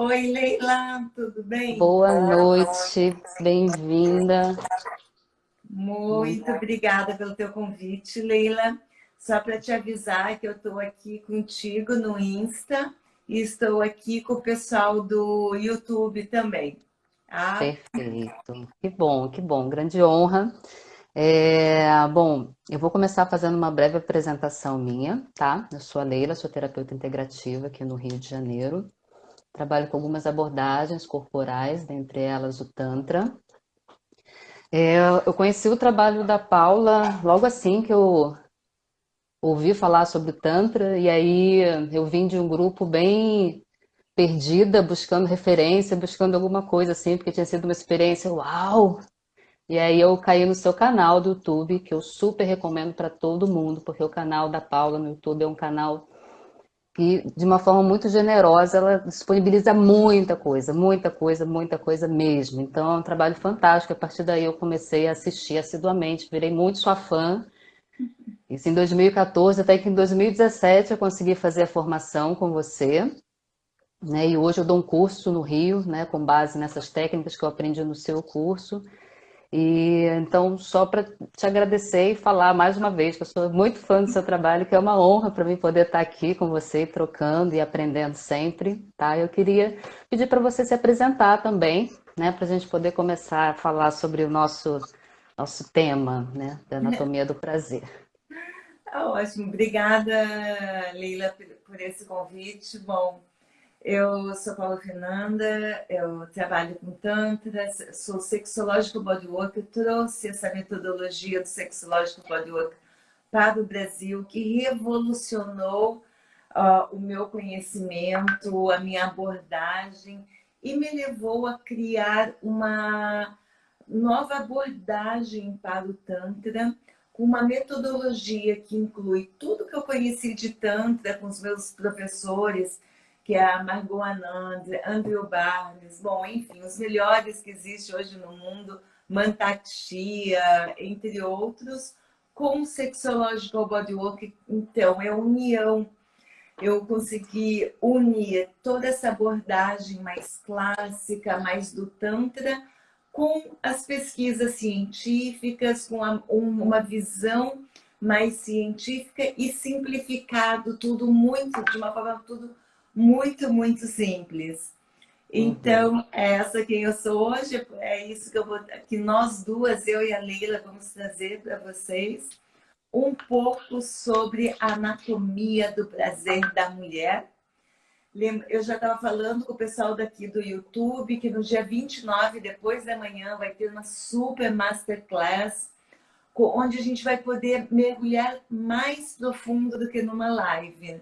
Oi, Leila, tudo bem? Boa noite, bem-vinda. Muito Muito obrigada pelo teu convite, Leila. Só para te avisar que eu estou aqui contigo no Insta e estou aqui com o pessoal do YouTube também. Ah, perfeito. Que bom, grande honra. Bom, eu vou começar fazendo uma breve apresentação minha, tá? Eu sou a Leila, sou terapeuta integrativa aqui no Rio de Janeiro. Trabalho com algumas abordagens corporais, dentre elas o Tantra. Eu conheci o trabalho da Paula logo assim que eu ouvi falar sobre o Tantra, e aí eu vim de um grupo bem perdida, buscando referência, buscando alguma coisa assim, porque tinha sido uma experiência uau! E aí eu caí no seu canal do YouTube, que eu super recomendo para todo mundo, porque o canal da Paula no YouTube é um canal que, de uma forma muito generosa, ela disponibiliza muita coisa, muita coisa, muita coisa mesmo. Então é um trabalho fantástico. A partir daí eu comecei a assistir assiduamente, virei muito sua fã. Isso em 2014, até que em 2017 eu consegui fazer a formação com você. Né? E hoje eu dou um curso no Rio, né, com base nessas técnicas que eu aprendi no seu curso. E então, só para te agradecer e falar mais uma vez que eu sou muito fã do seu trabalho, que é uma honra para mim poder estar aqui com você, trocando e aprendendo sempre, tá? Eu queria pedir para você se apresentar também, né, para a gente poder começar a falar sobre o nosso tema, né, da anatomia do prazer. ótimo. Obrigada, Leila, por esse convite. Bom, eu sou Paula Fernanda, eu trabalho com Tantra, sou sexológico bodyworker, trouxe essa metodologia do sexológico bodywork para o Brasil, que revolucionou o meu conhecimento, a minha abordagem e me levou a criar uma nova abordagem para o Tantra, com uma metodologia que inclui tudo que eu conheci de Tantra com os meus professores, que é a Margot Anand, Andrew Barnes, bom, enfim, os melhores que existem hoje no mundo, Mantak Chia, entre outros, com o Sexological Bodywork. Então, é a união. Eu consegui unir toda essa abordagem mais clássica, mais do Tantra, com as pesquisas científicas, com uma visão mais científica e simplificado tudo muito, de uma forma tudo muito simples. Uhum. Então, é essa quem eu sou hoje, é isso que nós duas, eu e a Leila, vamos trazer para vocês um pouco sobre a anatomia do prazer da mulher. Eu já estava falando com o pessoal daqui do YouTube que no dia 29, depois da manhã, vai ter uma super masterclass onde a gente vai poder mergulhar mais profundo do que numa live.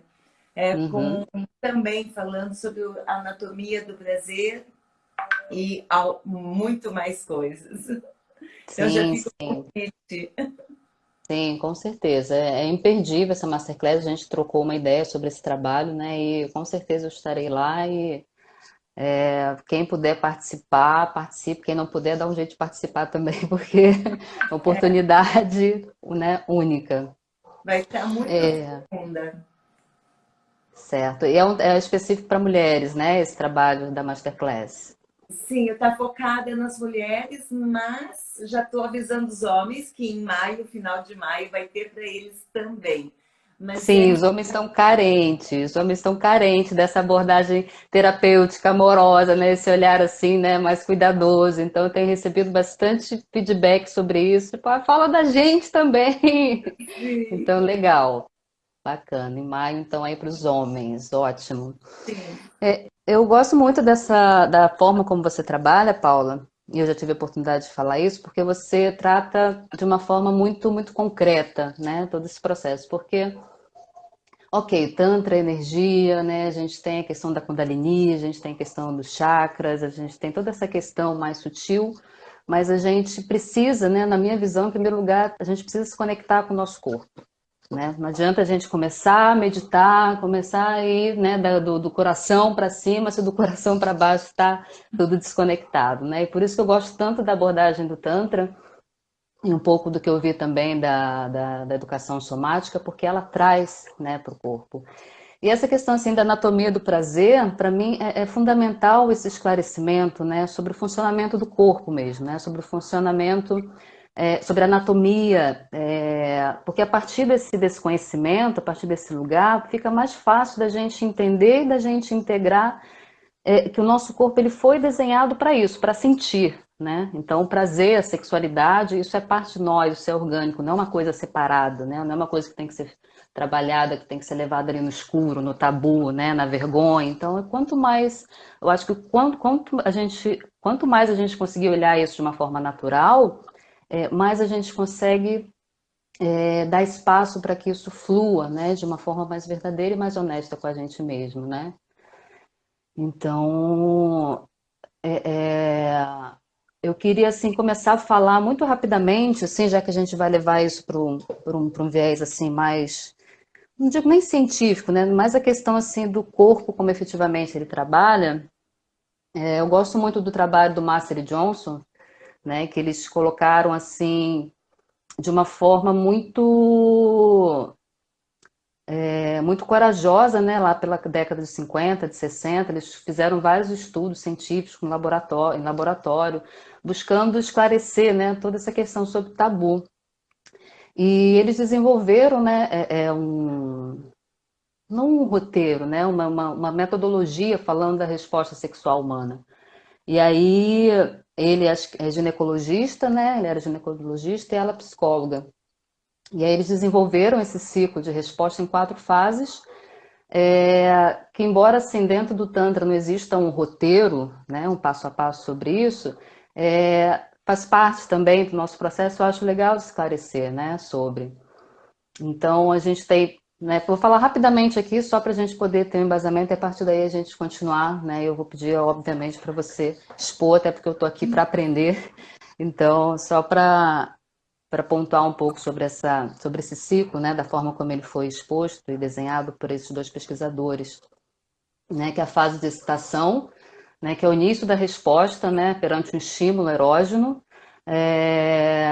Com Uhum. também falando sobre a anatomia do prazer e muito mais coisas. Então já Sim, fica o sim. convite. Sim, com certeza. É imperdível essa masterclass. A gente trocou uma ideia sobre esse trabalho, né? E com certeza eu estarei lá e quem puder participar, participe. Quem não puder, dá um jeito de participar também, porque é uma oportunidade, né, única. Vai estar muito É, profunda. certo. E é específico para mulheres, né? Esse trabalho da masterclass. Sim, está focada nas mulheres, mas já estou avisando os homens que em maio, final de maio, vai ter para eles também. Mas é Sim, os homens estão carentes dessa abordagem terapêutica, amorosa, né? Esse olhar assim, né, mais cuidadoso. Então, eu tenho recebido bastante feedback sobre isso. Tipo, ah, fala da gente também. sim, Então, legal, bacana. Em maio, então, aí para os homens, ótimo. sim. Eu gosto muito da forma como você trabalha, Paula. E eu já tive a oportunidade de falar isso, porque você trata de uma forma muito concreta, né, todo esse processo. Porque ok, Tantra, é energia, né? A gente tem a questão da Kundalini, a gente tem a questão dos chakras, a gente tem toda essa questão mais sutil, mas a gente precisa, né, na minha visão, em primeiro lugar, a gente precisa se conectar com o nosso corpo, né? Não adianta a gente começar a meditar, começar a ir, né, do coração para cima, se do coração para baixo está tudo desconectado, né? E por isso que eu gosto tanto da abordagem do Tantra, e um pouco do que eu vi também da educação somática, porque ela traz, né, para o corpo. E essa questão assim da anatomia do prazer, para mim é fundamental esse esclarecimento, né, sobre o funcionamento do corpo mesmo, né, sobre o funcionamento, sobre a anatomia, porque a partir desse conhecimento, a partir desse lugar, fica mais fácil da gente entender e da gente integrar que o nosso corpo ele foi desenhado para isso, para sentir, né? Então, o prazer, a sexualidade, isso é parte de nós, isso é orgânico, não é uma coisa separada, né? Não é uma coisa que tem que ser trabalhada, que tem que ser levada ali no escuro, no tabu, né? Na vergonha. Então, quanto mais, eu acho que quanto mais a gente conseguir olhar isso de uma forma natural, mais a gente consegue dar espaço para que isso flua, né? De uma forma mais verdadeira e mais honesta com a gente mesmo, né? Então, eu queria assim começar a falar muito rapidamente, assim, já que a gente vai levar isso para um viés assim mais, não digo nem científico, né? Mas a questão assim do corpo, como efetivamente ele trabalha. Eu gosto muito do trabalho do Master e Johnson, né? Que eles colocaram assim de uma forma muito corajosa, né, lá pela década de 50, de 60, eles fizeram vários estudos científicos em laboratório, buscando esclarecer, né, toda essa questão sobre tabu. E eles desenvolveram, né, não um roteiro, né, uma metodologia falando da resposta sexual humana. E aí ele é ginecologista, né, ele era ginecologista e ela psicóloga. E aí eles desenvolveram esse ciclo de resposta em 4 fases, que embora assim dentro do Tantra não exista um roteiro, né, um passo a passo sobre isso, faz parte também do nosso processo, eu acho legal esclarecer, né, sobre. Então a gente tem, né, vou falar rapidamente aqui só para a gente poder ter um embasamento e a partir daí a gente continuar, né, eu vou pedir obviamente para você expor, até porque eu estou aqui para aprender, então só para pontuar um pouco sobre esse ciclo, né, da forma como ele foi exposto e desenhado por esses 2 pesquisadores, né, que é a fase de excitação, né, que é o início da resposta, né, perante um estímulo erógeno, é...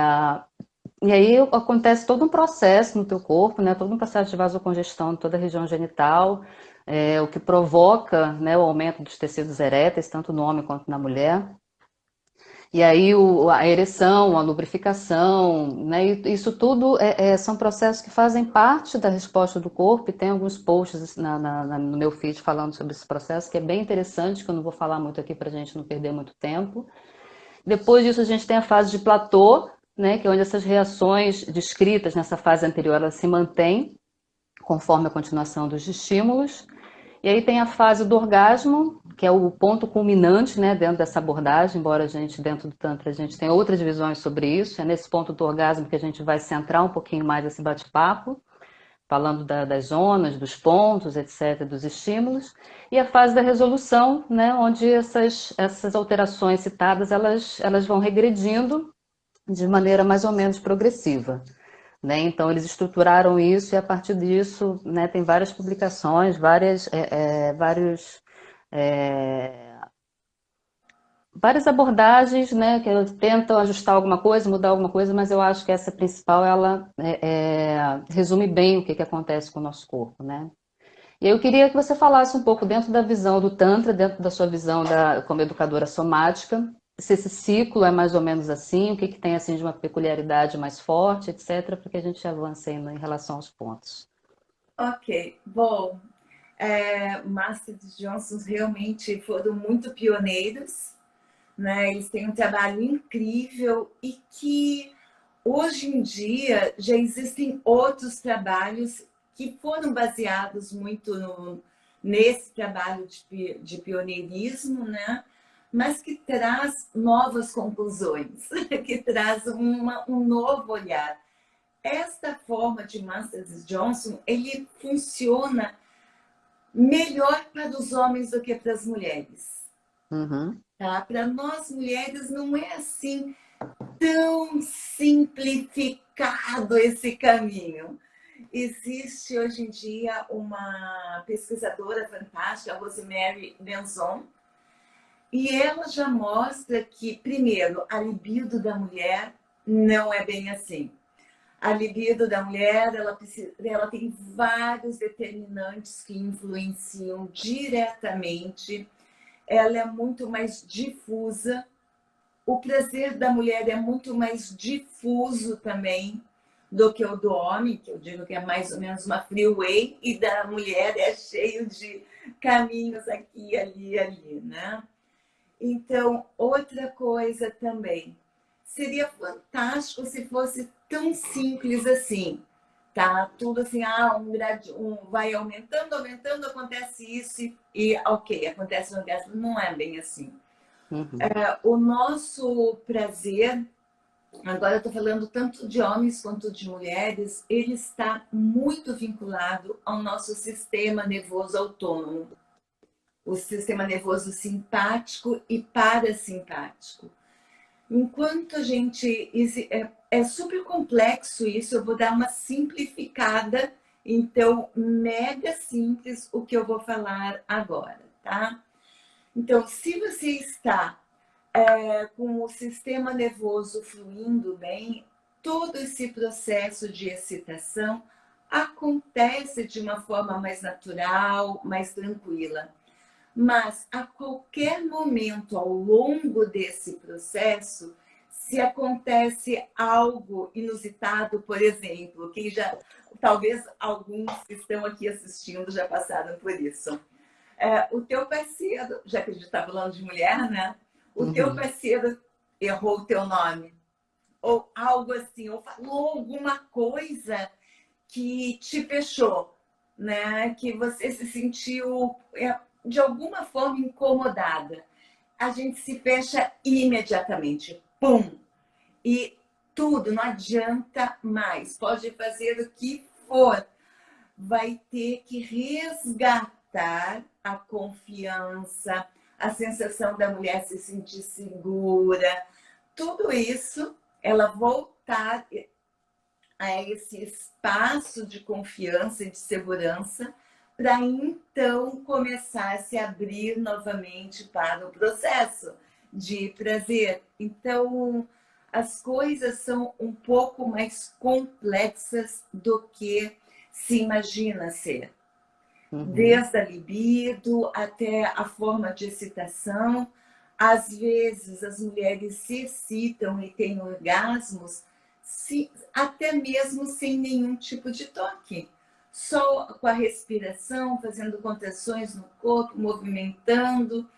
e aí acontece todo um processo no teu corpo, né, todo um processo de vasocongestão em toda a região genital, o que provoca, né, o aumento dos tecidos eréteis, tanto no homem quanto na mulher. E aí a ereção, a lubrificação, né? E isso tudo são processos que fazem parte da resposta do corpo e tem alguns posts no meu feed falando sobre esse processo, que é bem interessante, que eu não vou falar muito aqui para a gente não perder muito tempo. Depois disso a gente tem a fase de platô, né? Que é onde essas reações descritas nessa fase anterior, elas se mantêm conforme a continuação dos estímulos. E aí tem a fase do orgasmo, que é o ponto culminante, né, dentro dessa abordagem, embora a gente, dentro do Tantra, a gente tenha outras visões sobre isso. É nesse ponto do orgasmo que a gente vai centrar um pouquinho mais esse bate-papo, falando das zonas, dos pontos, etc., dos estímulos. E a fase da resolução, né, onde essas alterações citadas, elas vão regredindo de maneira mais ou menos progressiva. Né? Então, eles estruturaram isso e, a partir disso, né, tem várias publicações, é, várias abordagens, né, que tentam ajustar alguma coisa, mudar alguma coisa, mas eu acho que essa principal, ela resume bem o que acontece com o nosso corpo. Né? E eu queria que você falasse um pouco dentro da visão do Tantra, dentro da sua visão como educadora somática, se esse ciclo é mais ou menos assim, o que tem assim de uma peculiaridade mais forte, etc., para que a gente avance ainda em relação aos pontos. Ok, bom, Master e Johnson realmente foram muito pioneiros, né? Eles têm um trabalho incrível e que hoje em dia já existem outros trabalhos que foram baseados muito nesse trabalho de pioneirismo, né? Mas que traz novas conclusões, que traz um novo olhar. Esta forma de Masters Johnson, ele funciona melhor para os homens do que para as mulheres. Uhum. Tá? Para nós mulheres não é assim tão simplificado esse caminho. Existe hoje em dia uma pesquisadora fantástica, a Rosemary Benzon, e ela já mostra que, primeiro, a libido da mulher não é bem assim. A libido da mulher, ela tem vários determinantes que influenciam diretamente. Ela é muito mais difusa. O prazer da mulher é muito mais difuso também do que o do homem, que eu digo que é mais ou menos uma freeway, e da mulher é cheio de caminhos aqui, ali, ali, né? Então, outra coisa também, seria fantástico se fosse tão simples assim, tá? Tudo assim, vai aumentando, aumentando, acontece isso e ok, acontece um orgasmo. Não é bem assim. Uhum. O nosso prazer, agora eu estou falando tanto de homens quanto de mulheres, ele está muito vinculado ao nosso sistema nervoso autônomo, o sistema nervoso simpático e parasimpático. Enquanto a gente. É super complexo isso, eu vou dar uma simplificada, então, mega simples o que eu vou falar agora, tá? Então, se você está com o sistema nervoso fluindo bem, todo esse processo de excitação acontece de uma forma mais natural, mais tranquila. Mas a qualquer momento ao longo desse processo, se acontece algo inusitado, por exemplo, que já talvez alguns que estão aqui assistindo já passaram por isso. O teu parceiro, já que a gente está falando de mulher, né? O teu Uhum. parceiro errou o teu nome, ou algo assim, ou falou alguma coisa que te fechou, né? Que você se sentiu de alguma forma incomodada. A gente se fecha imediatamente, pum! E tudo, não adianta mais. Pode fazer o que for, vai ter que resgatar a confiança, a sensação da mulher se sentir segura, tudo isso, ela voltar a esse espaço de confiança e de segurança para então começar a se abrir novamente para o processo de prazer. Então, as coisas são um pouco mais complexas do que se imagina ser. Uhum. Desde a libido até a forma de excitação. Às vezes as mulheres se excitam e têm orgasmos até mesmo sem nenhum tipo de toque. Só com a respiração, fazendo contrações no corpo, movimentando.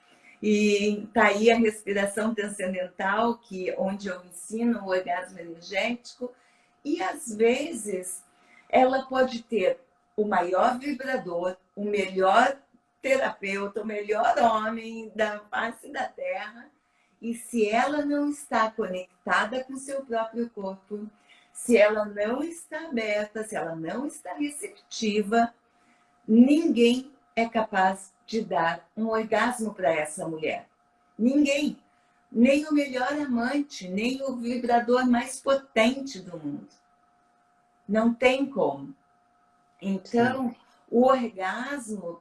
E tá aí a respiração transcendental, onde eu ensino o orgasmo energético. E às vezes ela pode ter o maior vibrador, o melhor terapeuta, o melhor homem da face da Terra. E se ela não está conectada com seu próprio corpo, se ela não está aberta, se ela não está receptiva, ninguém é capaz de dar um orgasmo para essa mulher. Ninguém. Nem o melhor amante, nem o vibrador mais potente do mundo. Não tem como. Sim. Então, o orgasmo,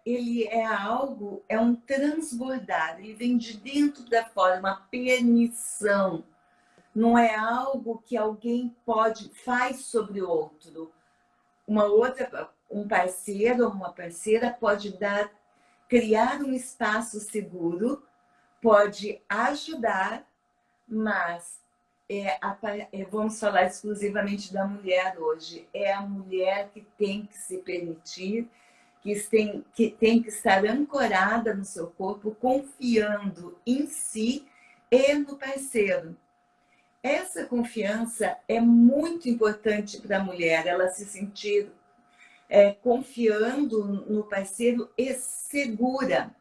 ele é algo, é um transbordar, ele vem de dentro para fora, uma permissão. Não é algo que alguém faz sobre o outro. Um parceiro ou uma parceira pode criar um espaço seguro, pode ajudar, mas vamos falar exclusivamente da mulher hoje. É a mulher que tem que se permitir, que tem que estar ancorada no seu corpo, confiando em si e no parceiro. Essa confiança é muito importante para a mulher, ela se sentir confiando no parceiro e segura.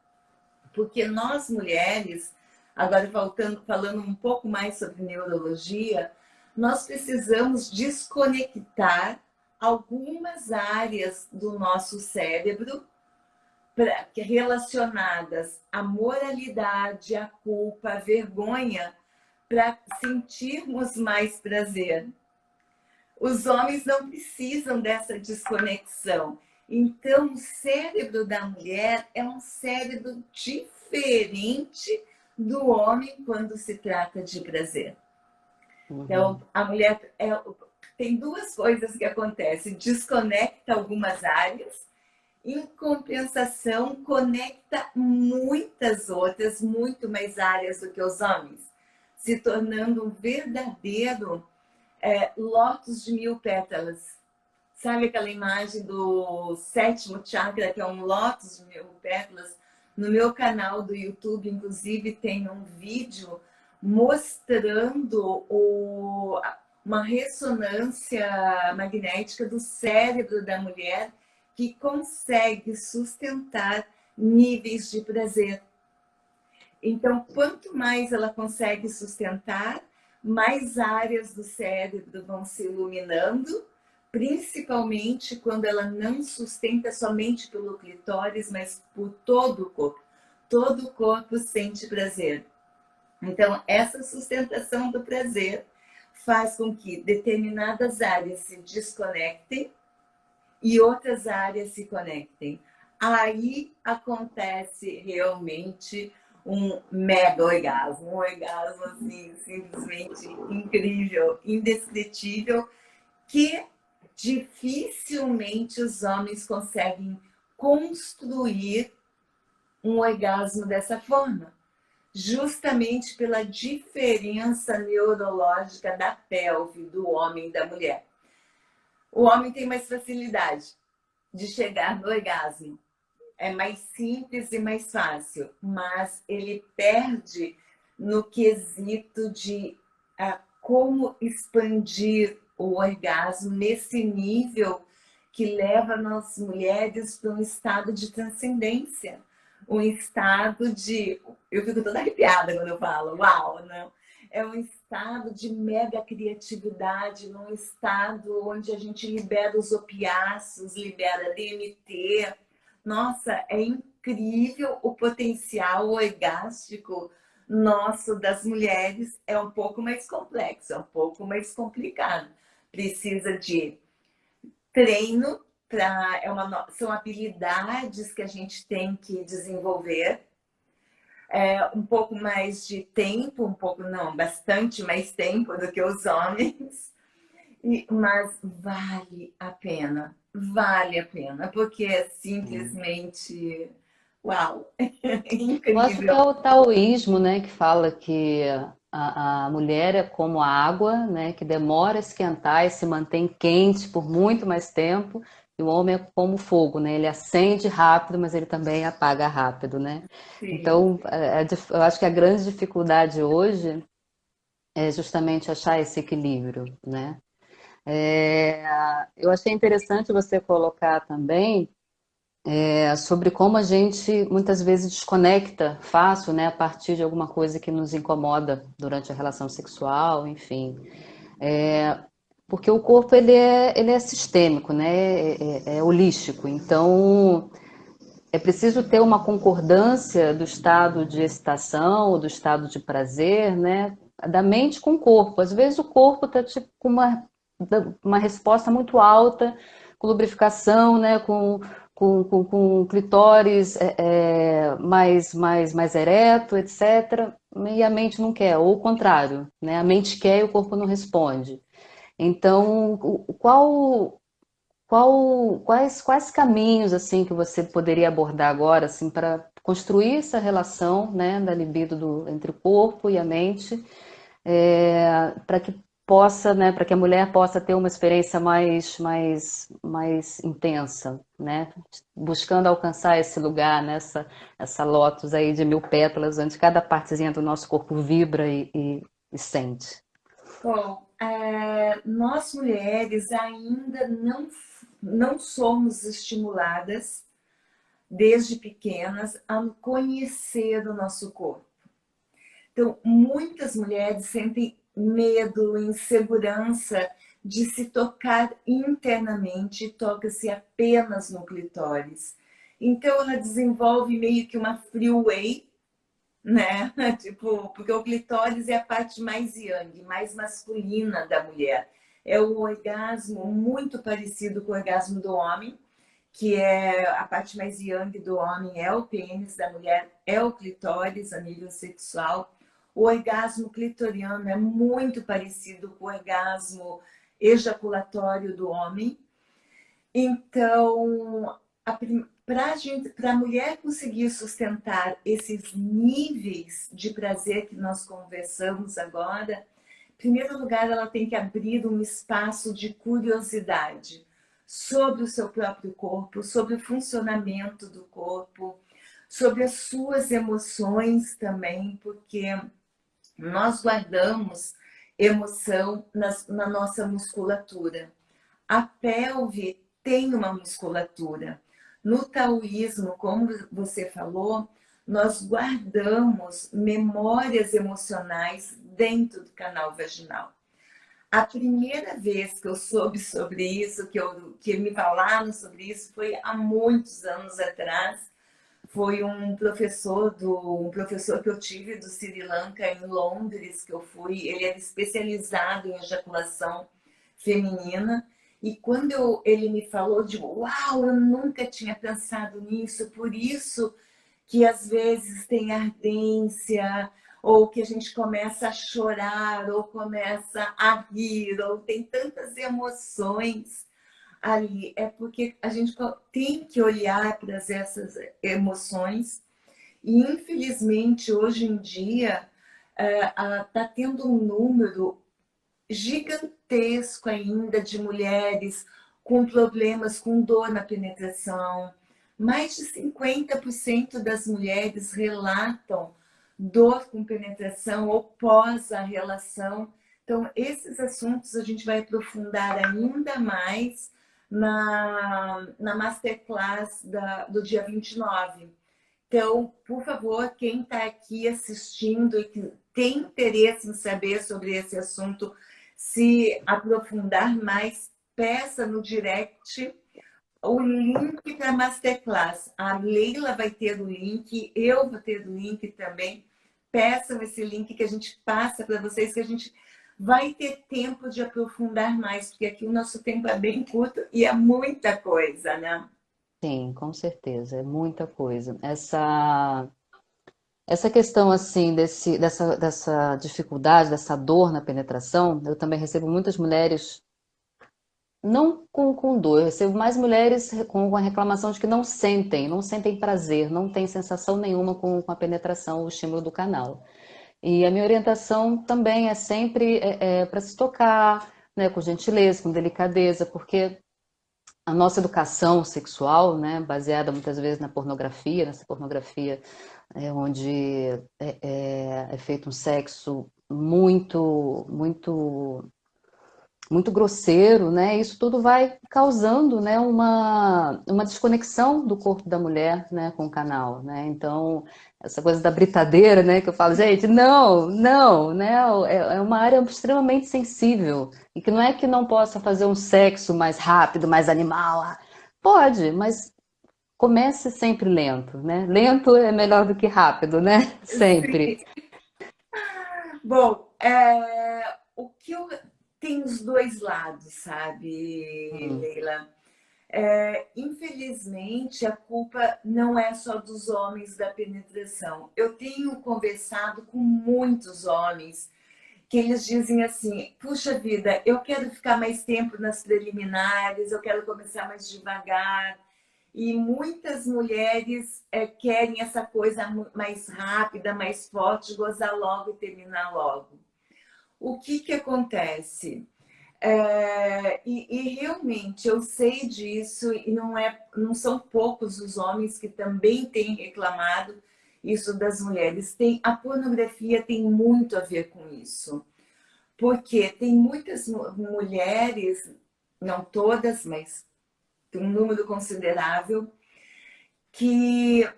Porque nós mulheres, agora falando um pouco mais sobre neurologia, nós precisamos desconectar algumas áreas do nosso cérebro relacionadas à moralidade, à culpa, à vergonha, para sentirmos mais prazer. Os homens não precisam dessa desconexão. Então, o cérebro da mulher é um cérebro diferente do homem quando se trata de prazer. Uhum. Então, a mulher tem duas coisas que acontecem: desconecta algumas áreas, em compensação, conecta muitas outras, muito mais áreas do que os homens, se tornando um verdadeiro lótus de mil pétalas. Sabe aquela imagem do sétimo chakra, que é um lótus de mil pétalas? No meu canal do YouTube, inclusive, tem um vídeo mostrando uma ressonância magnética do cérebro da mulher que consegue sustentar níveis de prazer. Então, quanto mais ela consegue sustentar, mais áreas do cérebro vão se iluminando, principalmente quando ela não sustenta somente pelo clitóris, mas por todo o corpo. Todo o corpo sente prazer. Então, essa sustentação do prazer faz com que determinadas áreas se desconectem e outras áreas se conectem. Aí acontece realmente um mega orgasmo, um orgasmo assim, simplesmente incrível, indescritível, que dificilmente os homens conseguem construir um orgasmo dessa forma, justamente pela diferença neurológica da pelve do homem e da mulher. O homem tem mais facilidade de chegar no orgasmo, é mais simples e mais fácil, mas ele perde no quesito de como expandir o orgasmo nesse nível que leva nós mulheres para um estado de transcendência, um estado de... Eu fico toda arrepiada quando eu falo, uau, não? É um estado de mega criatividade, num estado onde a gente libera os opiáceos, libera DMT. Nossa, é incrível o potencial orgástico nosso das mulheres. É um pouco mais complexo, é um pouco mais complicado. Precisa de treino, são habilidades que a gente tem que desenvolver. Um pouco mais de tempo, um pouco não, bastante mais tempo do que os homens, mas vale a pena, porque é simplesmente uau, Eu acho que incrível. é o taoísmo, né, que fala que a mulher é como a água, né, que demora a esquentar e se mantém quente por muito mais tempo, e o homem é como o fogo, né, ele acende rápido, mas ele também apaga rápido, né? Sim. Então, eu acho que a grande dificuldade hoje é justamente achar esse equilíbrio, né? É, eu achei interessante você colocar também sobre como a gente muitas vezes desconecta fácil, né, a partir de alguma coisa que nos incomoda durante a relação sexual, enfim. É, porque o corpo ele é sistêmico, né, é holístico, então é preciso ter uma concordância do estado de excitação, do estado de prazer, né, da mente com o corpo. Às vezes o corpo está tipo, com uma resposta muito alta, com lubrificação, né, com clitóris mais ereto, etc. E a mente não quer, ou o contrário, né, a mente quer e o corpo não responde. Então, quais caminhos assim que você poderia abordar agora assim para construir essa relação, né, da libido entre o corpo e a mente, para que possa, né, para que a mulher possa ter uma experiência mais intensa, né, buscando alcançar esse lugar nessa essa lótus aí de mil pétalas, onde cada partezinha do nosso corpo vibra e sente. Bom, nós mulheres ainda não somos estimuladas desde pequenas a conhecer o nosso corpo. Então, muitas mulheres sentem medo, insegurança de se tocar internamente, toca-se apenas no clitóris. Então, ela desenvolve meio que uma freeway, né? Tipo, porque o clitóris é a parte mais yang, mais masculina da mulher. É um orgasmo muito parecido com o orgasmo do homem, que é a parte mais yang do homem é o pênis, da mulher é o clitóris a nível sexual. O orgasmo clitoriano é muito parecido com o orgasmo ejaculatório do homem. Então, para a mulher conseguir sustentar esses níveis de prazer que nós conversamos agora, em primeiro lugar, ela tem que abrir um espaço de curiosidade sobre o seu próprio corpo, sobre o funcionamento do corpo, sobre as suas emoções também, porque nós guardamos emoção na nossa musculatura. A pelve tem uma musculatura. No taoísmo, como você falou, nós guardamos memórias emocionais dentro do canal vaginal. A primeira vez que eu soube sobre isso, que me falaram sobre isso, foi há muitos anos atrás. Foi um professor que eu tive do Sri Lanka em Londres, que eu fui. Ele era especializado em ejaculação feminina. E quando ele me falou, de uau, eu nunca tinha pensado nisso, por isso que às vezes tem ardência, ou que a gente começa a chorar, ou começa a rir, ou tem tantas emoções ali. É porque a gente tem que olhar para essas emoções. E infelizmente hoje em dia está tendo um número gigantesco ainda de mulheres com problemas, com dor na penetração. Mais de 50% das mulheres relatam dor com penetração ou pós a relação. Então, esses assuntos a gente vai aprofundar ainda mais na Masterclass do dia 29. Então, por favor, quem está aqui assistindo e que tem interesse em saber sobre esse assunto, se aprofundar mais, peça no direct o link para a Masterclass. A Leila vai ter o link, eu vou ter o link também. Peçam esse link que a gente passa para vocês, que a gente vai ter tempo de aprofundar mais, porque aqui o nosso tempo é bem curto e é muita coisa, né? Sim, com certeza, é muita coisa. Essa questão assim dessa dificuldade, dessa dor na penetração, eu também recebo muitas mulheres não com dor, eu recebo mais mulheres com a reclamação de que não sentem prazer, não tem sensação nenhuma com a penetração, o estímulo do canal. E a minha orientação também é sempre para se tocar, né, com gentileza, com delicadeza, porque a nossa educação sexual, né, baseada muitas vezes na pornografia, nessa pornografia onde é feito um sexo muito grosseiro, né? Isso tudo vai causando, né, uma desconexão do corpo da mulher, né, com o canal, né? Então, essa coisa da britadeira, né, que eu falo, gente, não, né? É uma área extremamente sensível e que não é que não possa fazer um sexo mais rápido, mais animal, pode, mas comece sempre lento, né? Lento é melhor do que rápido, né? Sempre. Sim. Bom, o que eu tem os dois lados, sabe, Hum, Leila? Infelizmente, a culpa não é só dos homens da penetração. Eu tenho conversado com muitos homens que eles dizem assim: puxa vida, eu quero ficar mais tempo nas preliminares, eu quero começar mais devagar. E muitas mulheres querem essa coisa mais rápida, mais forte, gozar logo e terminar logo. O que acontece? E realmente eu sei disso, e não são poucos os homens que também têm reclamado isso das mulheres. A pornografia tem muito a ver com isso, porque tem muitas mulheres, não todas, mas tem um número considerável, que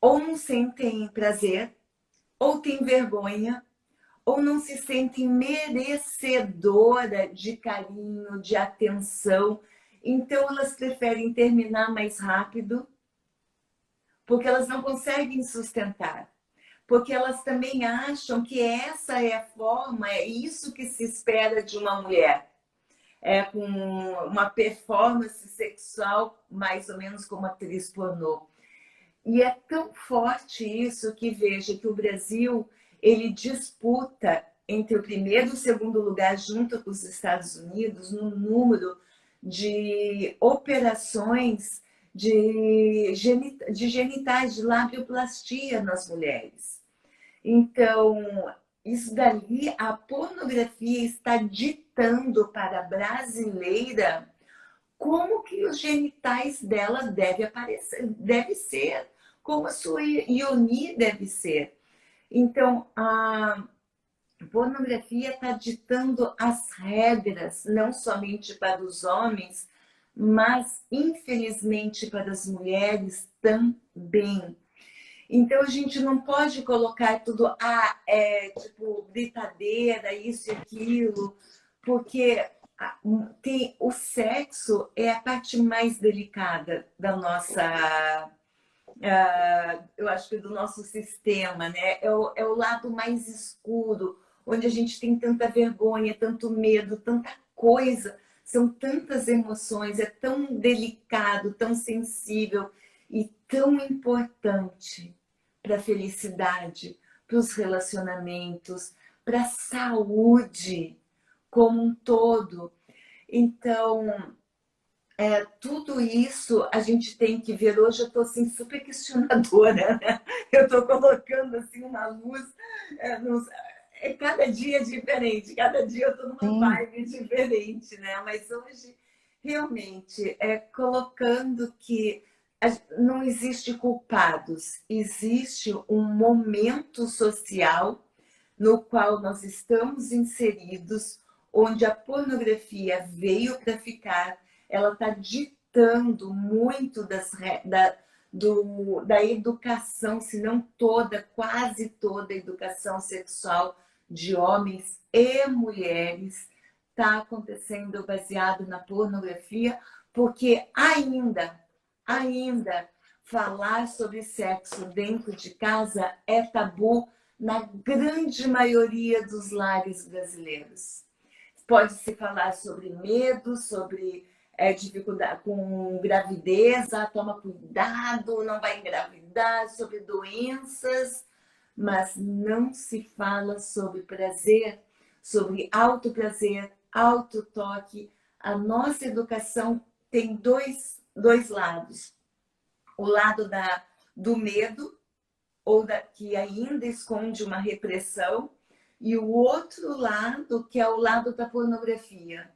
ou não sentem prazer, ou têm vergonha, ou não se sentem merecedora de carinho, de atenção. Então elas preferem terminar mais rápido, porque elas não conseguem sustentar. Porque elas também acham que essa é a forma, é isso que se espera de uma mulher. Com uma performance sexual mais ou menos como atriz pornô. E é tão forte isso que veja que o Brasil ele disputa entre o primeiro e o segundo lugar, junto com os Estados Unidos, no número de operações de genitais, de labioplastia nas mulheres. Então, isso dali, a pornografia está ditando para a brasileira como que os genitais dela deve aparecer, deve ser, como a sua ioni deve ser. Então, a pornografia está ditando as regras, não somente para os homens, mas infelizmente para as mulheres também. Então a gente não pode colocar tudo, tipo, brincadeira, isso e aquilo, porque o sexo é a parte mais delicada da nossa, eu acho que do nosso sistema, né? É o lado mais escuro, onde a gente tem tanta vergonha, tanto medo, tanta coisa, são tantas emoções, é tão delicado, tão sensível e tão importante para a felicidade, para os relacionamentos, para a saúde como um todo. Então, tudo isso a gente tem que ver. Hoje eu estou assim, super questionadora, né? Eu estou colocando assim, uma luz. Cada dia é diferente, cada dia eu estou numa Sim. vibe diferente, né? Mas hoje, realmente, colocando que não existe culpados, existe um momento social no qual nós estamos inseridos, onde a pornografia veio para ficar, ela está ditando muito da educação, se não toda, quase toda a educação sexual de homens e mulheres está acontecendo baseado na pornografia, porque ainda falar sobre sexo dentro de casa é tabu na grande maioria dos lares brasileiros. Pode-se falar sobre medo, sobre dificuldade com gravidez, toma cuidado, não vai engravidar, sobre doenças, mas não se fala sobre prazer, sobre autoprazer, autotoque. A nossa educação tem dois lados. O lado do medo, que ainda esconde uma repressão, e o outro lado, que é o lado da pornografia.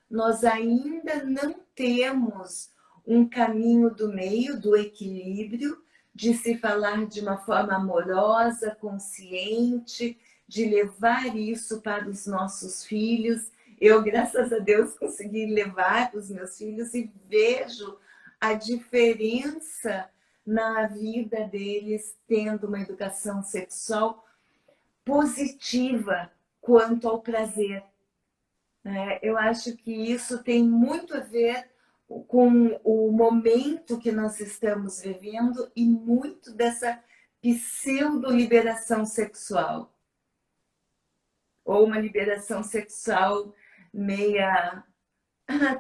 Nós ainda não temos um caminho do meio, do equilíbrio, de se falar de uma forma amorosa, consciente, de levar isso para os nossos filhos. Eu, graças a Deus, consegui levar para os meus filhos e vejo a diferença na vida deles tendo uma educação sexual positiva quanto ao prazer. Eu acho que isso tem muito a ver com o momento que nós estamos vivendo e muito dessa pseudo-liberação sexual. Ou uma liberação sexual meia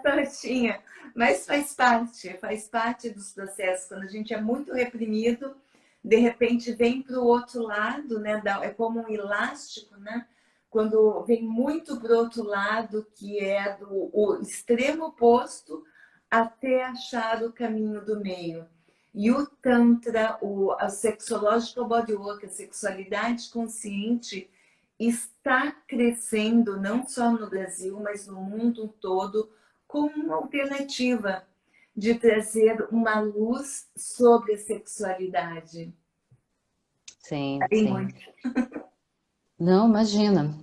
tortinha, mas faz parte dos processos. Quando a gente é muito reprimido, de repente vem para o outro lado, né? É como um elástico, né? Quando vem muito para o outro lado, que é o extremo oposto, até achar o caminho do meio. E o Tantra, a Sexological Bodywork, a sexualidade consciente, está crescendo, não só no Brasil, mas no mundo todo, como uma alternativa de trazer uma luz sobre a sexualidade. Sim, Tem sim. muito. Não, imagina.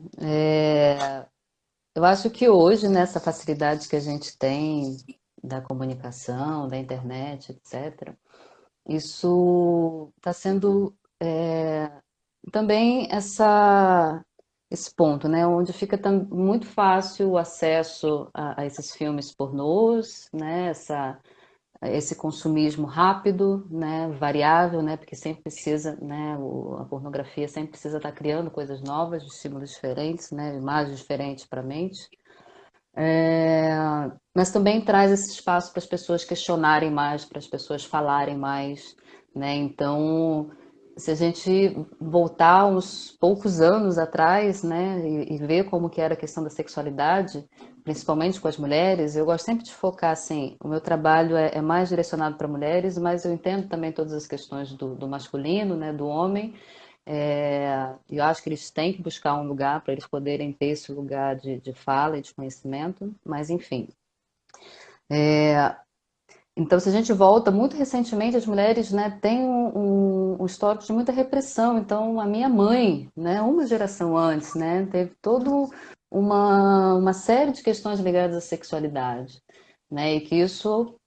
Eu acho que hoje, nessa facilidade que a gente tem da comunicação, da internet, etc., isso está sendo também esse ponto, né, onde fica muito fácil o acesso a esses filmes pornôs, né, esse consumismo rápido, né, variável, né, porque sempre precisa, né, a pornografia sempre precisa estar criando coisas novas, estímulos diferentes, né, imagens diferentes para a mente. Mas também traz esse espaço para as pessoas questionarem mais, para as pessoas falarem mais, né? Então, se a gente voltar uns poucos anos atrás, né, e ver como que era a questão da sexualidade, principalmente com as mulheres, eu gosto sempre de focar, assim, o meu trabalho é mais direcionado para mulheres, mas eu entendo também todas as questões do masculino, né, do homem. Eu acho que eles têm que buscar um lugar para eles poderem ter esse lugar de fala e de conhecimento, mas enfim. Então, se a gente volta, muito recentemente as mulheres, né, têm um histórico de muita repressão. Então, a minha mãe, né, uma geração antes, né, teve toda uma série de questões ligadas à sexualidade, né, e que isso,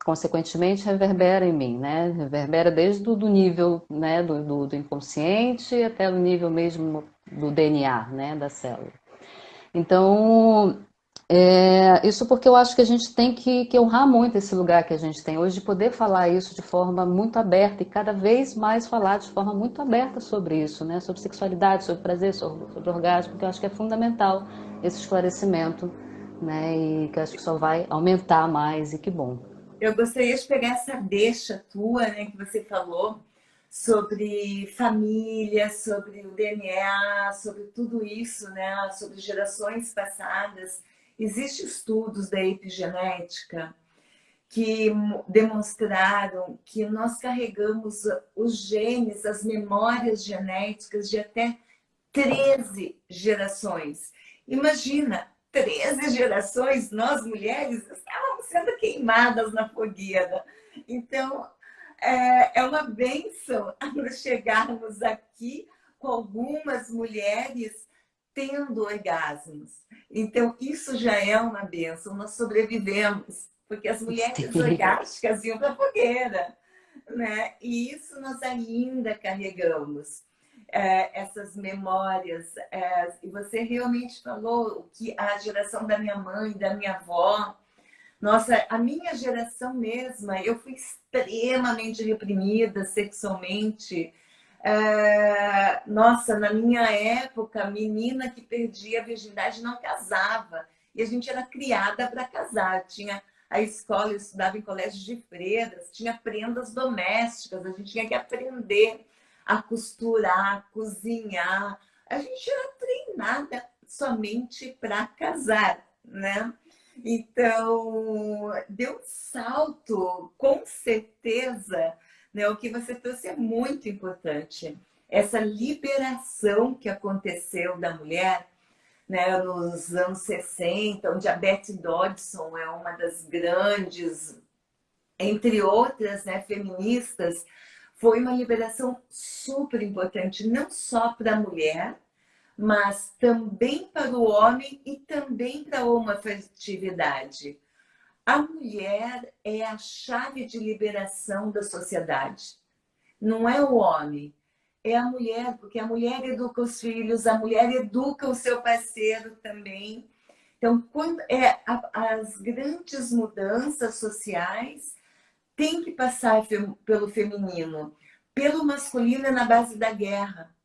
consequentemente, reverbera em mim, né, reverbera desde do nível, né, do inconsciente até o nível mesmo do DNA, né, da célula. Então, isso porque eu acho que a gente tem que honrar muito esse lugar que a gente tem hoje, de poder falar isso de forma muito aberta e cada vez mais falar de forma muito aberta sobre isso, né? Sobre sexualidade, sobre prazer, sobre orgasmo, porque eu acho que é fundamental esse esclarecimento, né? E que eu acho que só vai aumentar mais e que bom. Eu gostaria de pegar essa deixa tua, né, que você falou sobre família, sobre o DNA, sobre tudo isso, né, sobre gerações passadas. Existem estudos da epigenética que demonstraram que nós carregamos os genes, as memórias genéticas de até 13 gerações. Imagina, 13 gerações, nós mulheres estávamos sendo queimadas na fogueira. Então, é uma bênção nos chegarmos aqui com algumas mulheres tendo orgasmos. Então, isso já é uma bênção, nós sobrevivemos, porque as mulheres Sim. orgásticas iam para a fogueira, né? E isso nós ainda carregamos. Essas memórias. E você realmente falou que a geração da minha mãe, da minha avó, nossa, a minha geração mesma, eu fui extremamente reprimida sexualmente. Nossa, na minha época, a menina que perdia a virgindade não casava. E a gente era criada para casar. Tinha a escola, eu estudava em colégio de freiras, tinha prendas domésticas, a gente tinha que aprender a costurar, a cozinhar. A gente era treinada somente para casar, né? Então, deu um salto, com certeza, né? O que você trouxe é muito importante. Essa liberação que aconteceu da mulher, né, nos anos 60, onde a Betty Dodson é uma das grandes, entre outras, né, feministas, foi uma liberação super importante, não só para a mulher, mas também para o homem e também para a homoafetividade. A mulher é a chave de liberação da sociedade. Não é o homem, é a mulher, porque a mulher educa os filhos, a mulher educa o seu parceiro também. Então, as grandes mudanças sociais têm que passar pelo feminino. Pelo masculino é na base da guerra.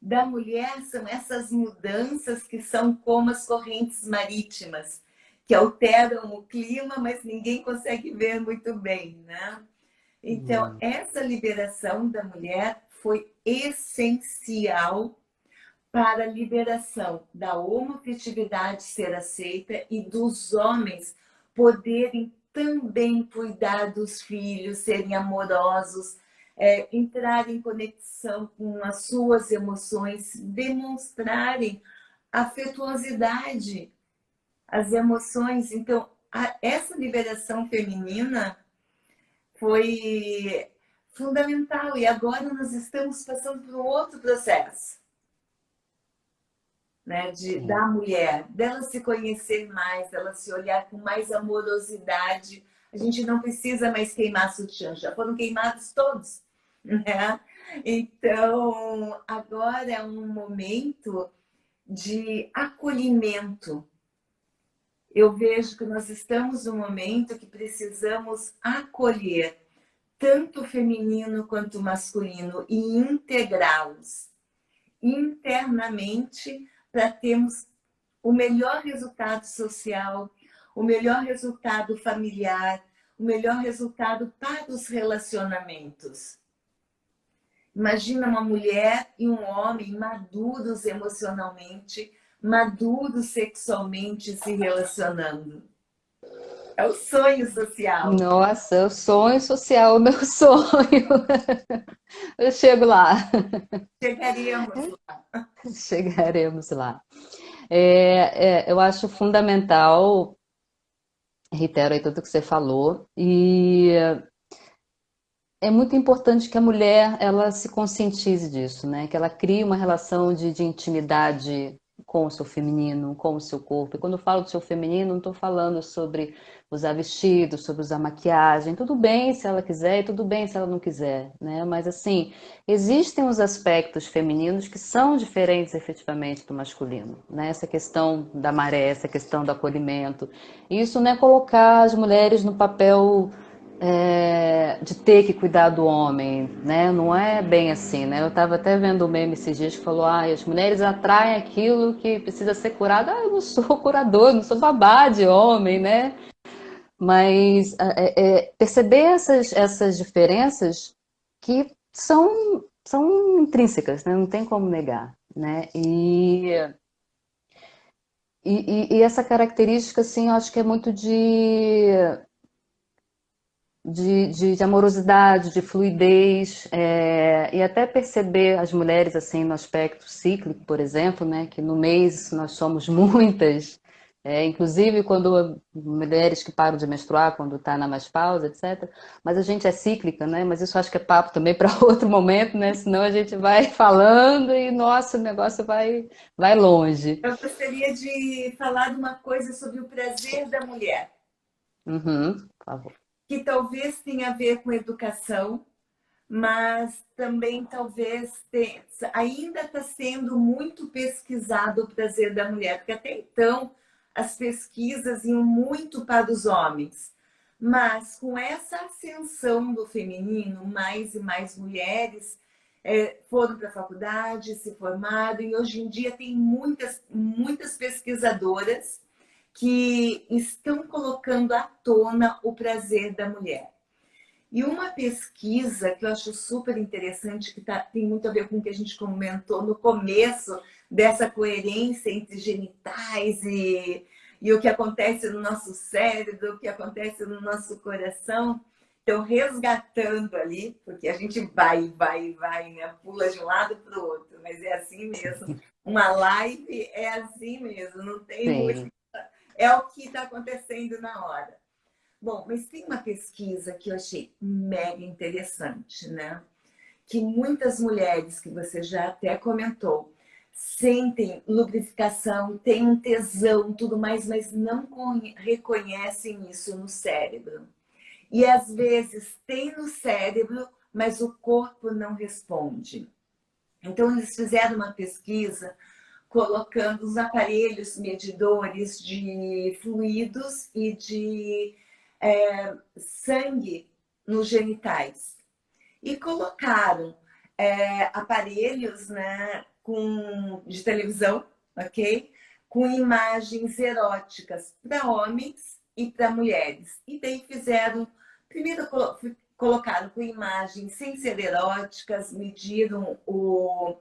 Da mulher são essas mudanças que são como as correntes marítimas, que alteram o clima, mas ninguém consegue ver muito bem, né? Então, essa liberação da mulher foi essencial para a liberação da homoafetividade ser aceita e dos homens poderem também cuidar dos filhos, serem amorosos, entrar em conexão com as suas emoções, demonstrarem afetuosidade, as emoções. Então, essa liberação feminina foi fundamental. E agora nós estamos passando por um outro processo, né, da Sim. mulher, dela se conhecer mais, dela se olhar com mais amorosidade. A gente não precisa mais queimar sutiã, já foram queimados todos, né? Então, agora é um momento de acolhimento. Eu vejo que nós estamos num momento que precisamos acolher tanto o feminino quanto o masculino e integrá-los internamente para termos o melhor resultado social, o melhor resultado familiar, o melhor resultado para os relacionamentos. Imagina uma mulher e um homem maduros emocionalmente, maduros sexualmente se relacionando. É o sonho social. Nossa, é o sonho social, o meu sonho. Eu chego lá. Chegaríamos lá. Chegaremos lá. Eu acho fundamental, reitero aí tudo que você falou, e é muito importante que a mulher ela se conscientize disso, né? Que ela crie uma relação de intimidade com o seu feminino, com o seu corpo. E quando eu falo do seu feminino, não estou falando sobre usar vestido, sobre usar maquiagem. Tudo bem se ela quiser e tudo bem se ela não quiser, né? Mas assim, existem os aspectos femininos que são diferentes efetivamente do masculino, né? Essa questão da maré, essa questão do acolhimento. Isso não é colocar as mulheres no papel de ter que cuidar do homem, né? Não é bem assim, né? Eu estava até vendo um meme esses dias que falou: as mulheres atraem aquilo que precisa ser curado. Eu não sou curador, não sou babá de homem, né? Mas perceber essas diferenças que são intrínsecas, né? Não tem como negar, né? E essa característica, assim, eu acho que é muito de amorosidade, de fluidez, e até perceber as mulheres assim no aspecto cíclico, por exemplo, né, que no mês nós somos muitas, inclusive quando mulheres que param de menstruar, quando está na menopausa, etc. Mas a gente é cíclica, né? Mas isso acho que é papo também para outro momento, né? Senão a gente vai falando e nossa, o negócio vai longe. Eu gostaria de falar de uma coisa sobre o prazer da mulher, Uhum, por favor. que talvez tenha a ver com educação, mas também ainda está sendo muito pesquisado o prazer da mulher, porque até então as pesquisas iam muito para os homens. Mas com essa ascensão do feminino, mais e mais mulheres foram para a faculdade, se formaram, e hoje em dia tem muitas pesquisadoras que estão colocando à tona o prazer da mulher. E uma pesquisa que eu acho super interessante, que tem muito a ver com o que a gente comentou no começo, dessa coerência entre genitais e o que acontece no nosso cérebro, o que acontece no nosso coração. Então, resgatando ali, porque a gente vai, né? Pula de um lado para o outro, mas é assim mesmo. Uma live é assim mesmo, não tem muito. Sim. É o que está acontecendo na hora. Bom, mas tem uma pesquisa que eu achei mega interessante, né? Que muitas mulheres, que você já até comentou, sentem lubrificação, têm um tesão, tudo mais, mas não reconhecem isso no cérebro. E às vezes tem no cérebro, mas o corpo não responde. Então, eles fizeram uma pesquisa colocando os aparelhos medidores de fluidos e de sangue nos genitais. E colocaram aparelhos, né, de televisão, ok? Com imagens eróticas para homens e para mulheres. E daí fizeram, primeiro colocaram com imagens sem ser eróticas, mediram o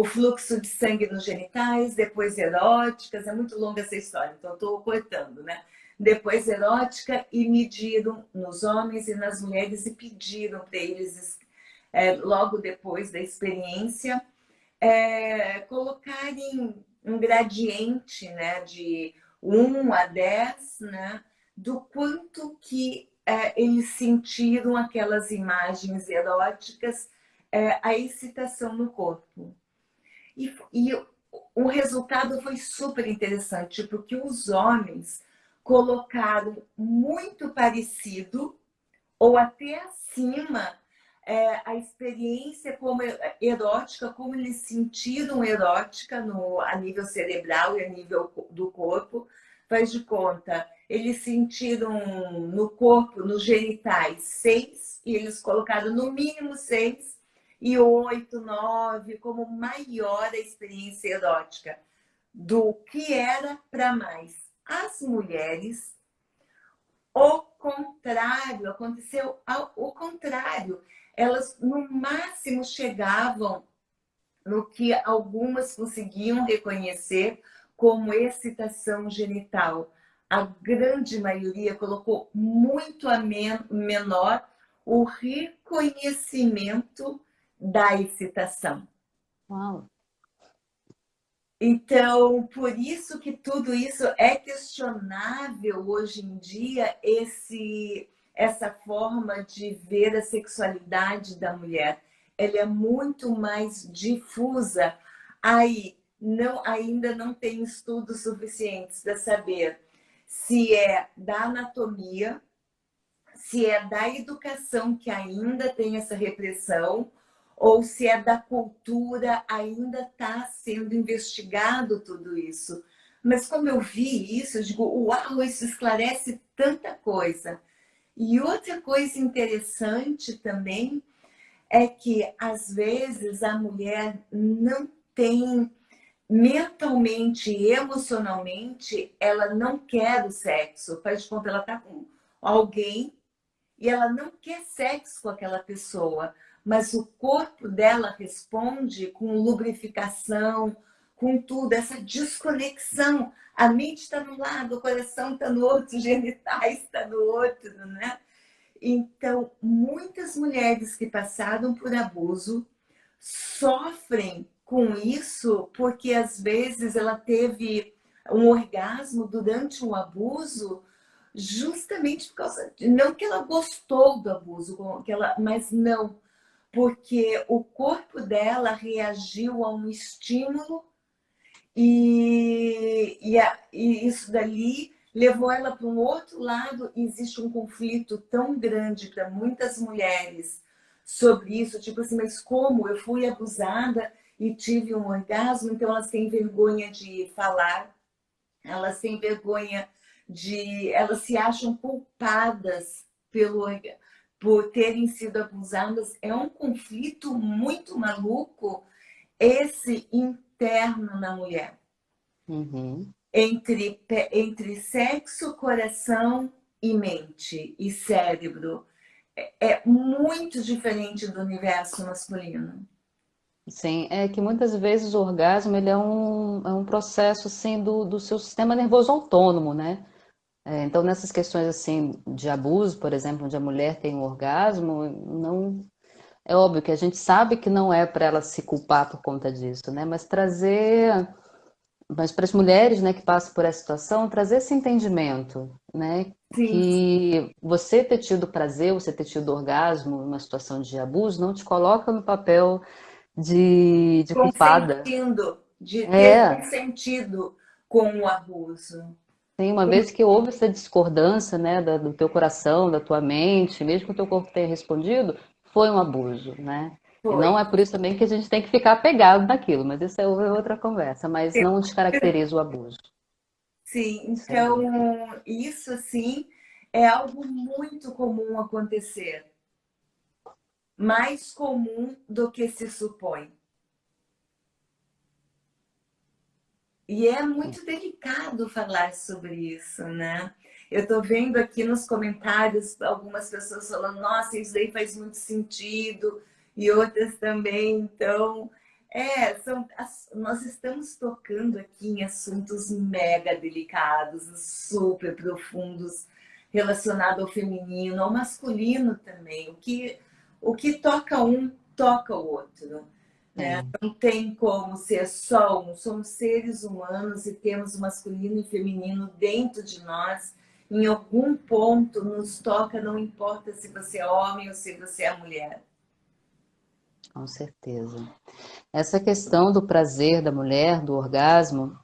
fluxo de sangue nos genitais, depois eróticas, é muito longa essa história, então estou cortando, né? Depois erótica, e mediram nos homens e nas mulheres e pediram para eles, logo depois da experiência, colocarem um gradiente, né, de 1 a 10, né, do quanto que eles sentiram aquelas imagens eróticas, a excitação no corpo. E o resultado foi super interessante, porque os homens colocaram muito parecido ou até acima a experiência como erótica, como eles sentiram erótica a nível cerebral e a nível do corpo. Faz de conta, eles sentiram no corpo, nos genitais, 6, e eles colocaram no mínimo 6, e 8, 9, como maior a experiência erótica, do que era para mais. As mulheres, o contrário, aconteceu o contrário. elas no máximo chegavam no que algumas conseguiam reconhecer como excitação genital. A grande maioria colocou muito a menor o reconhecimento da excitação. Uau. Então, por isso que tudo isso é questionável hoje em dia, essa forma de ver a sexualidade da mulher. Ela é muito mais difusa. Aí, ainda não tem estudos suficientes para saber se é da anatomia, se é da educação que ainda tem essa repressão, ou se é da cultura, ainda está sendo investigado tudo isso. Mas como eu vi isso, eu digo, uau, isso esclarece tanta coisa. E outra coisa interessante também é que, às vezes, a mulher não tem mentalmente e emocionalmente, ela não quer o sexo. Faz de conta, ela está com alguém e ela não quer sexo com aquela pessoa, mas o corpo dela responde com lubrificação, com tudo, essa desconexão. A mente está no lado, o coração está no outro, os genitais está no outro, né? Então, muitas mulheres que passaram por abuso sofrem com isso porque às vezes ela teve um orgasmo durante um abuso justamente por causa de, não que ela gostou do abuso, mas não, porque o corpo dela reagiu a um estímulo e isso dali levou ela para um outro lado. E existe um conflito tão grande para muitas mulheres sobre isso, tipo assim, mas como eu fui abusada e tive um orgasmo, então elas têm vergonha de falar, elas têm vergonha elas se acham culpadas por terem sido abusadas. É um conflito muito maluco esse interno na mulher. Uhum. Entre sexo, coração e mente e cérebro. É muito diferente do universo masculino. Sim, é que muitas vezes o orgasmo ele é um processo assim do seu sistema nervoso autônomo, né? Então nessas questões assim de abuso, por exemplo, onde a mulher tem um orgasmo, não é óbvio que a gente sabe que não é para ela se culpar por conta disso, né? Mas para as mulheres, né, que passam por essa situação, trazer esse entendimento, né? Sim, Que você ter tido prazer, você ter tido orgasmo numa situação de abuso, não te coloca no papel de culpada. consentindo, de ter É, consentido com o abuso. tem uma vez que houve essa discordância, né, do teu coração, da tua mente, mesmo que o teu corpo tenha respondido, foi um abuso, né? E Foi. não é por isso também que a gente tem que ficar apegado naquilo, mas isso é outra conversa, mas não descaracteriza o abuso. Sim, Isso é então isso assim é algo muito comum acontecer, mais comum do que se supõe. E é muito delicado falar sobre isso, né? Eu estou vendo aqui nos comentários algumas pessoas falando, nossa, isso daí faz muito sentido, e outras também. Então, nós estamos tocando aqui em assuntos mega delicados, super profundos, relacionados ao feminino, ao masculino também. O que toca um, toca o outro, né? É. Não tem como ser só um. Somos seres humanos e temos o masculino e feminino dentro de nós. Em algum ponto nos toca, não importa se você é homem ou se você é mulher. Com certeza. Essa questão do prazer da mulher, do orgasmo,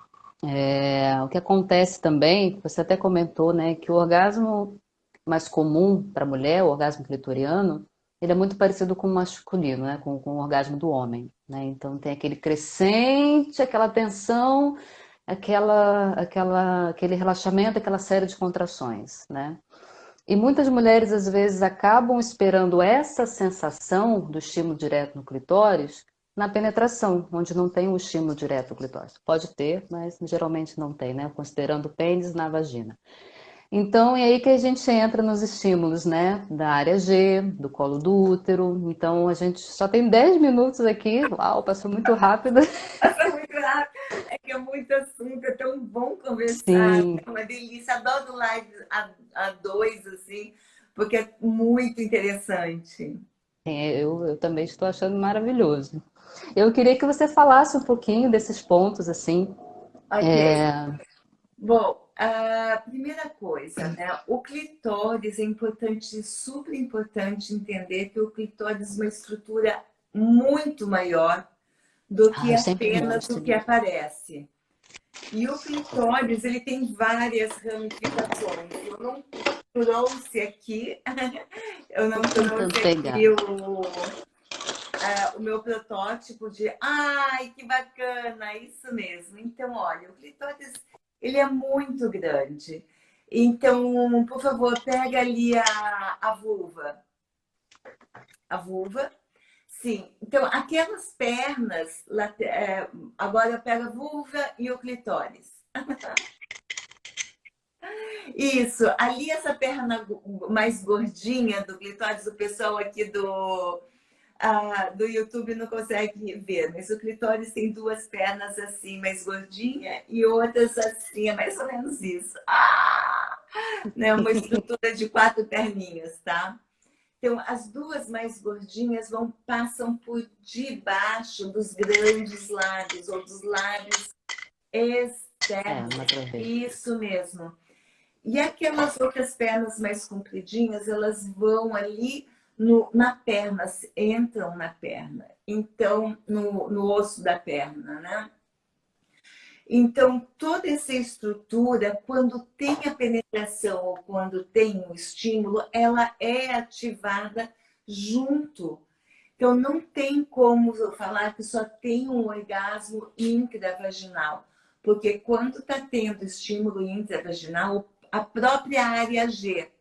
o que acontece também, você até comentou, né, que o orgasmo mais comum para a mulher, o orgasmo clitoriano, ele é muito parecido com o masculino, né, com o orgasmo do homem, né? Então tem aquele crescente, aquela tensão, aquele relaxamento, aquela série de contrações, né? E muitas mulheres às vezes acabam esperando essa sensação do estímulo direto no clitóris na penetração, onde não tem o estímulo direto no clitóris. Pode ter, mas geralmente não tem, né? Considerando o pênis na vagina. Então, é aí que a gente entra nos estímulos, né? Da área G, do colo do útero. Então, a gente só tem 10 minutos aqui. Uau, passou muito rápido. Passa muito rápido. É que é muito assunto, é tão bom conversar. Sim, É uma delícia. Adoro live a dois, assim, porque é muito interessante. eu também estou achando maravilhoso. Eu queria que você falasse um pouquinho desses pontos, assim. Ok. É, Bom, a primeira coisa, né? O clitóris é importante, super importante entender que o clitóris é uma estrutura muito maior do que eu sempre apenas o mostro que isso. aparece. E o clitóris, ele tem várias ramificações. Eu não trouxe aqui, eu Tô não tentando trouxe pegar. aqui o meu protótipo de, ai, que bacana, isso mesmo. Então, olha, o clitóris, ele é muito grande. Então, por favor, pega ali a vulva. A vulva. Sim, então aquelas pernas, agora pega a vulva e o clitóris. Isso, ali essa perna mais gordinha do clitóris, o pessoal aqui do YouTube não consegue ver, mas o clitóris tem duas pernas assim, mais gordinha, e outras assim, é mais ou menos isso. Né? Uma estrutura de quatro perninhas, tá? Então, as duas mais gordinhas passam por debaixo dos grandes lábios, ou dos lábios externos. Uma pra ver. Isso mesmo. E aquelas outras pernas mais compridinhas, elas vão ali na perna, entram na perna, então no osso da perna, né? Então, toda essa estrutura, quando tem a penetração ou quando tem um estímulo, ela é ativada junto. Então, não tem como eu falar que só tem um orgasmo intravaginal, porque quando está tendo estímulo intravaginal, a própria área G.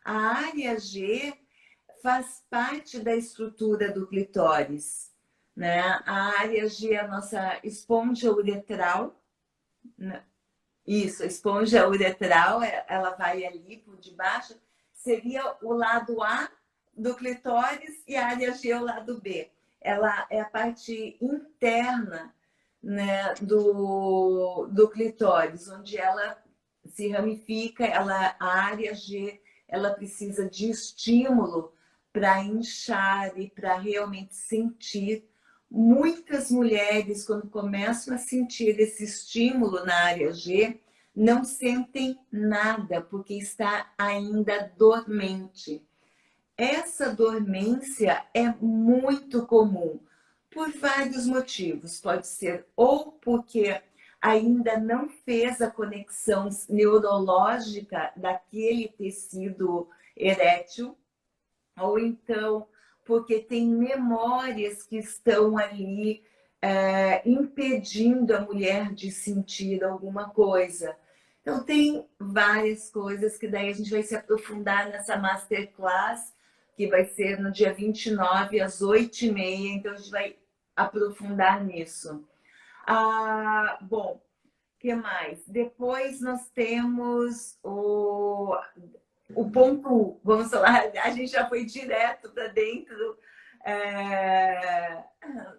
A área G faz parte da estrutura do clitóris. Né? A área G é a nossa esponja uretral. Né? Isso, a esponja uretral, ela vai ali por debaixo. Seria o lado A do clitóris e a área G é o lado B. Ela é a parte interna, né, do clitóris, onde ela se ramifica, a área G, ela precisa de estímulo para inchar e para realmente sentir. Muitas mulheres, quando começam a sentir esse estímulo na área G, não sentem nada, porque está ainda dormente. Essa dormência é muito comum por vários motivos. Pode ser ou porque ainda não fez a conexão neurológica daquele tecido erétil, ou então porque tem memórias que estão ali impedindo a mulher de sentir alguma coisa. Então, tem várias coisas que daí a gente vai se aprofundar nessa masterclass, que vai ser no dia 29, às 8h30. Então, a gente vai aprofundar nisso. Bom, o que mais? Depois nós temos o ponto U. Vamos falar, a gente já foi direto para dentro é,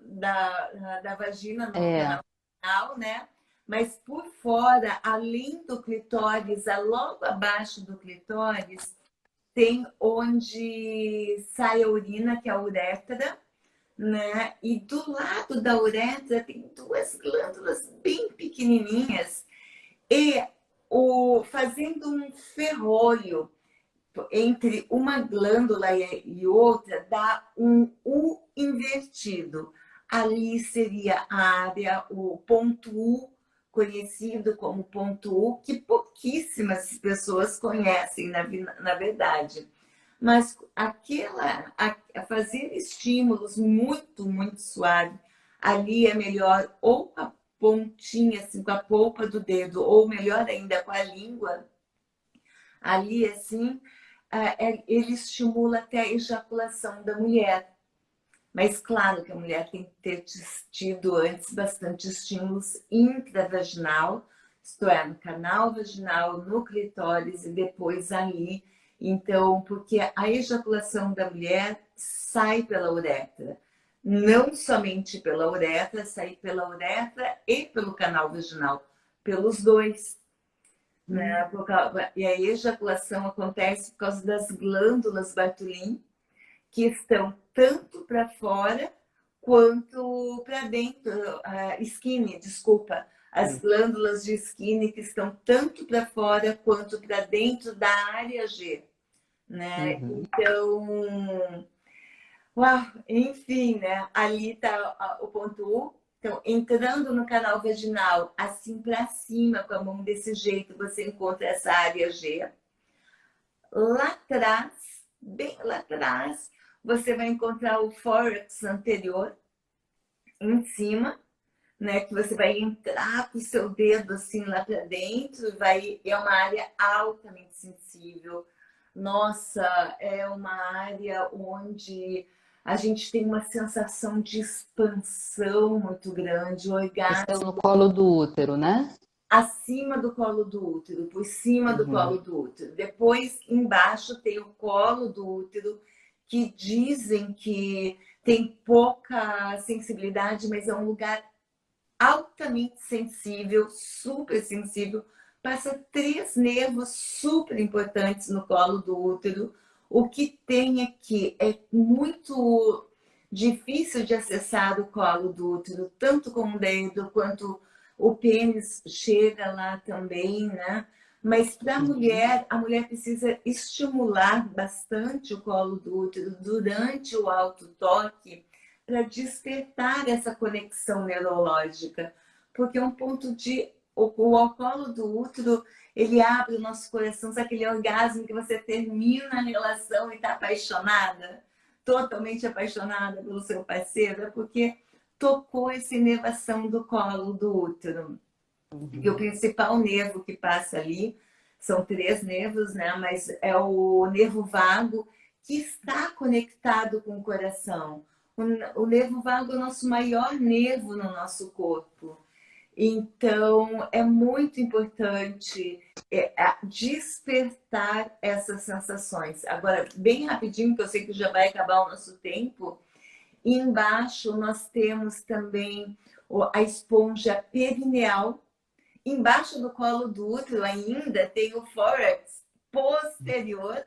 da vagina no É, canal vaginal, né? Mas por fora, além do clitóris, logo abaixo do clitóris, tem onde sai a urina, que é a uretra, né? E do lado da uretra tem duas glândulas bem pequenininhas e fazendo um ferrolho entre uma glândula e outra, dá um U invertido. Ali seria a área, o ponto U, conhecido como ponto U, que pouquíssimas pessoas conhecem, na verdade. Mas fazer estímulos muito, muito suave, ali é melhor ou com a pontinha, assim, com a polpa do dedo, ou melhor ainda, com a língua, ali assim, ele estimula até a ejaculação da mulher. Mas claro que a mulher tem que ter tido antes bastante estímulos intravaginal, isto é, no canal vaginal, no clitóris e depois ali. Então, porque a ejaculação da mulher sai pela uretra. Não somente pela uretra, sai pela uretra e pelo canal vaginal, pelos dois. Né? E a ejaculação acontece por causa das glândulas Bartholin, que estão tanto para fora quanto para dentro, skin, desculpa, as glândulas de skin que estão tanto para fora quanto para dentro da área G, né? Então, uau, enfim, né? Ali está o ponto U. Então, entrando no canal vaginal, assim para cima, com a mão desse jeito, você encontra essa área G. Lá atrás, bem lá atrás, você vai encontrar o fórax anterior, em cima, né? Que você vai entrar com o seu dedo assim lá para dentro, é uma área altamente sensível. Nossa, é uma área onde a gente tem uma sensação de expansão muito grande, Esse é orgasmo no colo do útero, né? acima do colo do útero, por cima do colo do útero. Depois, embaixo, tem o colo do útero, que dizem que tem pouca sensibilidade, mas é um lugar altamente sensível, super sensível. Passa 3 nervos super importantes no colo do útero. O que tem aqui é muito difícil de acessar o colo do útero, tanto com o dedo quanto o pênis chega lá também, né? Mas para a mulher precisa estimular bastante o colo do útero durante o alto toque para despertar essa conexão neurológica, porque é um ponto de o colo do útero, ele abre o nosso coração, sabe aquele orgasmo que você termina a relação e está apaixonada, totalmente apaixonada pelo seu parceiro, é porque tocou essa inervação do colo do útero. E o principal nervo que passa ali, são 3 nervos, né? Mas é o nervo vago que está conectado com o coração. O nervo vago é o nosso maior nervo no nosso corpo. Então, é muito importante despertar essas sensações. Agora, bem rapidinho, que eu sei que já vai acabar o nosso tempo, embaixo nós temos também a esponja perineal. Embaixo do colo do útero ainda tem o fórax posterior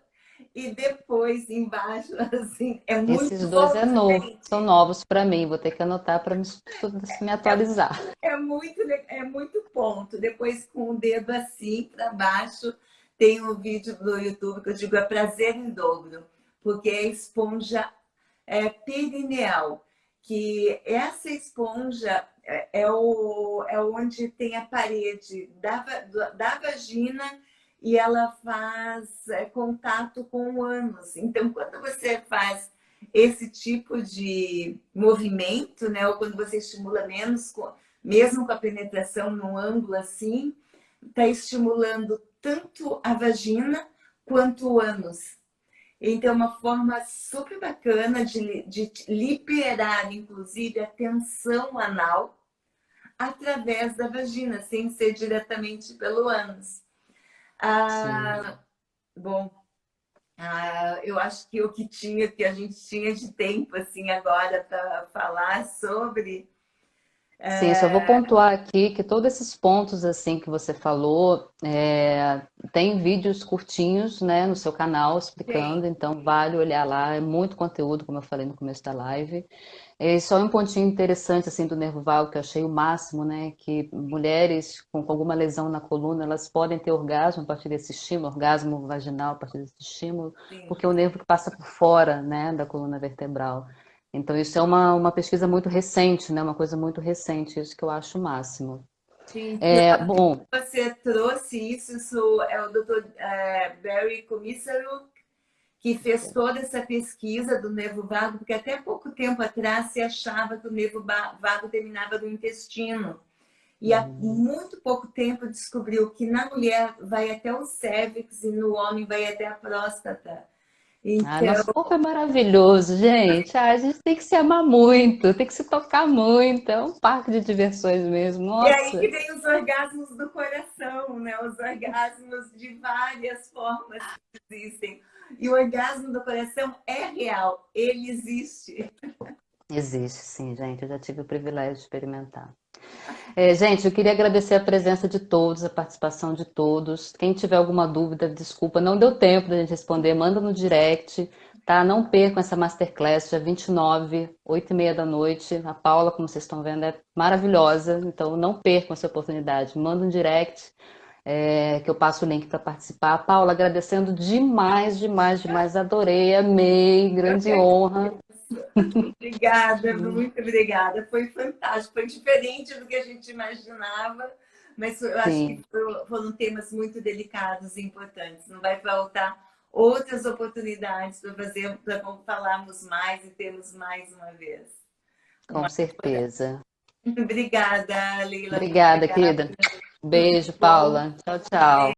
e depois embaixo, assim, é muito Esses dois bom, é novo, são gente. novos para mim. Vou ter que anotar para me atualizar. É muito ponto. Depois com o dedo assim para baixo tem um vídeo do YouTube que eu digo é prazer em dobro, porque é esponja perineal, que essa esponja é onde tem a parede da vagina e ela faz contato com o ânus. Então, quando você faz esse tipo de movimento, né, ou quando você estimula menos, mesmo com a penetração num ângulo assim, está estimulando tanto a vagina quanto o ânus. Então, é uma forma super bacana de liberar, inclusive, a tensão anal através da vagina, sem ser diretamente pelo ânus. Sim. Ah, bom, eu acho que que a gente tinha de tempo assim agora para falar sobre. Sim, só vou pontuar aqui que todos esses pontos assim que você falou, tem vídeos curtinhos, né, no seu canal explicando, Tem. então vale olhar lá, é muito conteúdo, como eu falei no começo da live. Só um pontinho interessante assim do nervo vago que eu achei o máximo, né, que mulheres com alguma lesão na coluna, elas podem ter orgasmo a partir desse estímulo, orgasmo vaginal a partir desse estímulo, Sim. porque é o nervo que passa por fora, né, da coluna vertebral. Então, isso é uma pesquisa muito recente, né? Uma coisa muito recente, isso que eu acho o máximo. Sim, que Bom, você trouxe isso é o Dr. Barry Comissaro, que fez toda essa pesquisa do nervo vago, porque até pouco tempo atrás se achava que o nervo vago terminava no intestino. E há muito pouco tempo descobriu que na mulher vai até o cérvix e no homem vai até a próstata. Ah, nosso corpo é maravilhoso, gente. Ah, a gente tem que se amar muito, tem que se tocar muito. É um parque de diversões mesmo. E aí que Nossa, vem os orgasmos do coração, né? Os orgasmos de várias formas que existem. E o orgasmo do coração é real, ele existe. existe sim, gente. Eu já tive o privilégio de experimentar. Gente, eu queria agradecer a presença de todos, a participação de todos. Quem tiver alguma dúvida, desculpa, não deu tempo da gente responder, manda no direct, tá? Não percam essa masterclass, dia 29, 8h30 da noite. A Paula, como vocês estão vendo, é maravilhosa, então não percam essa oportunidade. Manda um direct, que eu passo o link para participar. Paula, agradecendo demais, demais, demais. Adorei, amei, Eu grande que honra. obrigada, muito obrigada. Foi fantástico, foi diferente do que a gente imaginava, mas eu acho que Sim, foram temas muito delicados e importantes. Não vai faltar outras oportunidades para fazer, para falarmos mais e termos mais uma vez. com certeza. Muito obrigada, Leila. Muito Obrigada, obrigada. querida. Tudo Beijo, bom. Paula. Tchau, tchau.